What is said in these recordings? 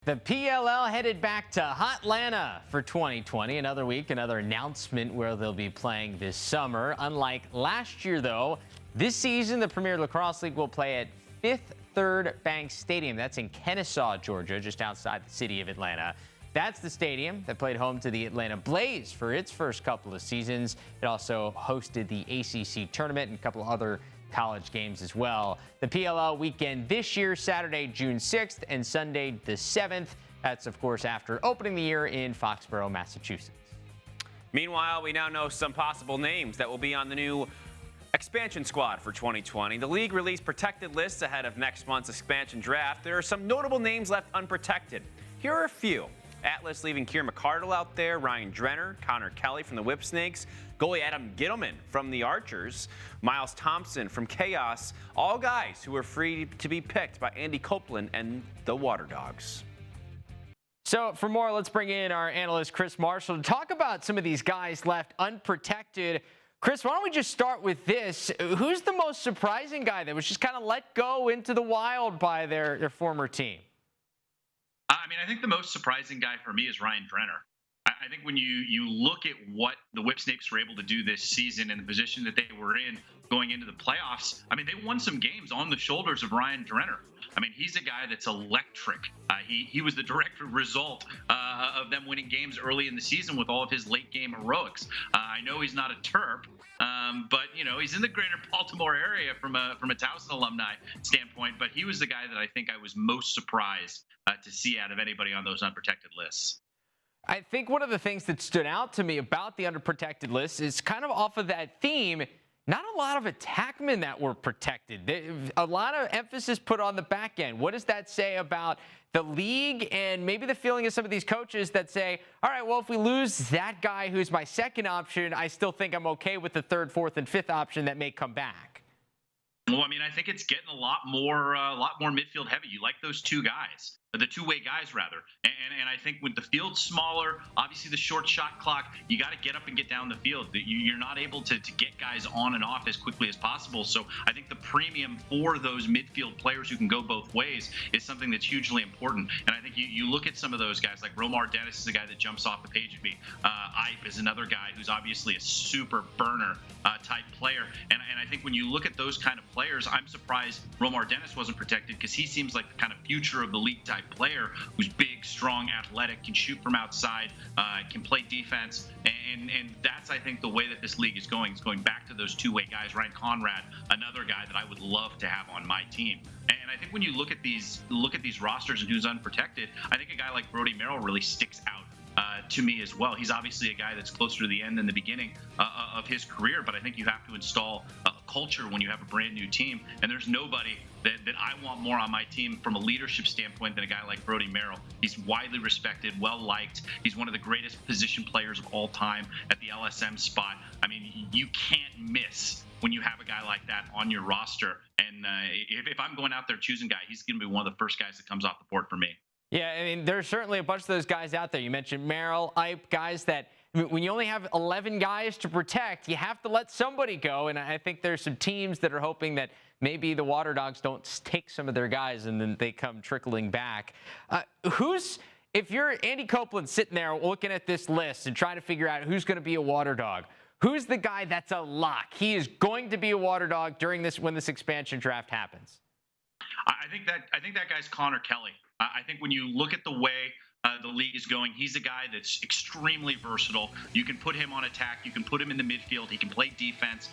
The PLL headed back to Hotlanta for 2020. Another week, another announcement where they'll be playing this summer. Unlike last year, though, this season the Premier Lacrosse League will play at Fifth Third Bank Stadium. That's in Kennesaw, Georgia, just outside the city of Atlanta. That's the stadium that played home to the Atlanta Blaze for its first couple of seasons. It also hosted the ACC tournament and a couple of other college games as well. The PLL weekend this year, Saturday, June 6th and Sunday the 7th. That's, of course, after opening the year in Foxborough, Massachusetts. Meanwhile, we now know some possible names that will be on the new expansion squad for 2020. The league released protected lists ahead of next month's expansion draft. There are some notable names left unprotected. Here are a few. Atlas leaving Kier McCardle out there, Ryan Drenner, Connor Kelly from the Whipsnakes, goalie Adam Gittleman from the Archers, Miles Thompson from Chaos, all guys who are free to be picked by Andy Copeland and the Waterdogs. So for more, let's bring in our analyst Chris Marshall to talk about some of these guys left unprotected. Chris, why don't we just start with this? Who's the most surprising guy that was just kind of let go into the wild by their former team? I think the most surprising guy for me is Ryan Drenner. I think when you look at what the Whipsnakes were able to do this season and the position that they were in going into the playoffs, they won some games on the shoulders of Ryan Drenner. He's a guy that's electric. He was the direct result of them winning games early in the season with all of his late game heroics. I know he's not a Terp, but he's in the greater Baltimore area from a Towson alumni standpoint. But he was the guy that I think I was most surprised to see out of anybody on those unprotected lists. I think one of the things that stood out to me about the unprotected list is kind of off of that theme. Not a lot of attackmen that were protected. A lot of emphasis put on the back end. What does that say about the league and maybe the feeling of some of these coaches that say, all right, well, if we lose that guy who's my second option, I still think I'm okay with the third, fourth, and fifth option that may come back? Well, I think it's getting a lot more midfield heavy. You like those two guys, the two-way guys rather. And I think with the field smaller, obviously the short shot clock, you got to get up and get down the field. You're not able to get guys on and off as quickly as possible. So I think the premium for those midfield players who can go both ways is something that's hugely important. And I think you look at some of those guys, like Romar Dennis is a guy that jumps off the page at me. Ipe is another guy who's obviously a super burner type player. And I think when you look at those kind of players, I'm surprised Romar Dennis wasn't protected because he seems like the kind of future of the league type player who's big, strong, athletic, can shoot from outside, can play defense. And that's, I think, the way that this league is going. It's going back to those two-way guys. Ryan Conrad, another guy that I would love to have on my team. And I think when you look at these rosters and who's unprotected, I think a guy like Brody Merrill really sticks out to me as well. He's obviously a guy that's closer to the end than the beginning of his career, but I think you have to install a culture when you have a brand new team. And there's nobody that I want more on my team from a leadership standpoint than a guy like Brody Merrill. He's widely respected, well-liked. He's one of the greatest position players of all time at the LSM spot. You can't miss when you have a guy like that on your roster. And if I'm going out there choosing a guy, he's going to be one of the first guys that comes off the board for me. Yeah, there's certainly a bunch of those guys out there. You mentioned Merrill, Ipe, guys that when you only have 11 guys to protect, you have to let somebody go. And I think there's some teams that are hoping that maybe the Waterdogs don't take some of their guys and then they come trickling back. If you're Andy Copeland sitting there looking at this list and trying to figure out who's going to be a Waterdog, who's the guy that's a lock? He is going to be a Waterdog when this expansion draft happens. I think that guy's Connor Kelly. I think when you look at the way the league is going, he's a guy that's extremely versatile. You can put him on attack. You can put him in the midfield. He can play defense.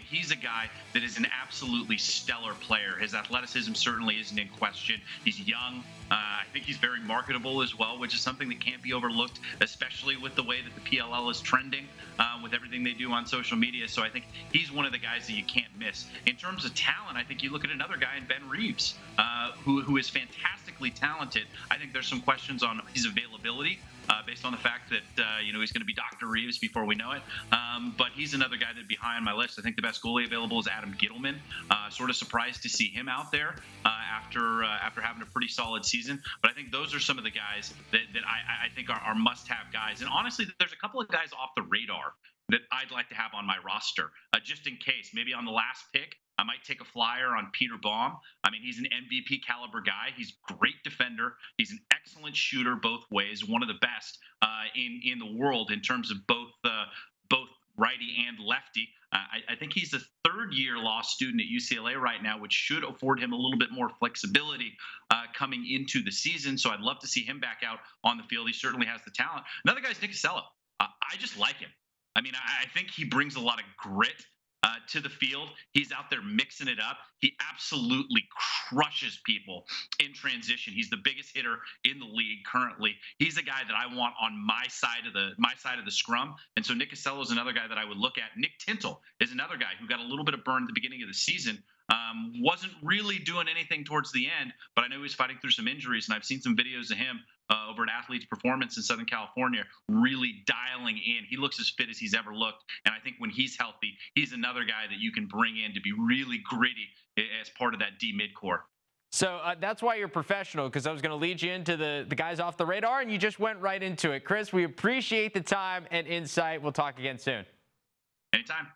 He's a guy that is an absolutely stellar player. His athleticism certainly isn't in question. He's young. I think he's very marketable as well, which is something that can't be overlooked, especially with the way that the PLL is trending with everything they do on social media. So I think he's one of the guys that you can't miss. In terms of talent, I think you look at another guy in Ben Reeves, who is fantastically talented. I think there's some questions on his availability based on the fact that he's going to be Dr. Reeves before we know it. But he's another guy that'd be high on my list. I think the best goalie available is Adam Gittleman. Sort of surprised to see him out there after having a pretty solid season. But I think those are some of the guys that I think are must-have guys. And honestly, there's a couple of guys off the radar that I'd like to have on my roster, just in case. Maybe on the last pick, I might take a flyer on Peter Baum. I mean, he's an MVP caliber guy. He's a great defender. He's an excellent shooter both ways, one of the best in the world in terms of both righty and lefty. I think he's a third-year law student at UCLA right now, which should afford him a little bit more flexibility coming into the season. So I'd love to see him back out on the field. He certainly has the talent. Another guy's Nick Casello. I just like him. I mean, I think he brings a lot of grit to the field. He's out there mixing it up. He absolutely crushes people in transition. He's the biggest hitter in the league currently. He's a guy that I want on my side of the scrum. And so Nick Casello is another guy that I would look at. Nick Tinsel is another guy who got a little bit of burn at the beginning of the season. Wasn't really doing anything towards the end, but I know he was fighting through some injuries, and I've seen some videos of him over at Athletes Performance in Southern California, really dialing in. He looks as fit as he's ever looked, and I think when he's healthy, he's another guy that you can bring in to be really gritty as part of that D mid-core. So that's why you're professional, because I was going to lead you into the guys off the radar, and you just went right into it. Chris, we appreciate the time and insight. We'll talk again soon. Anytime.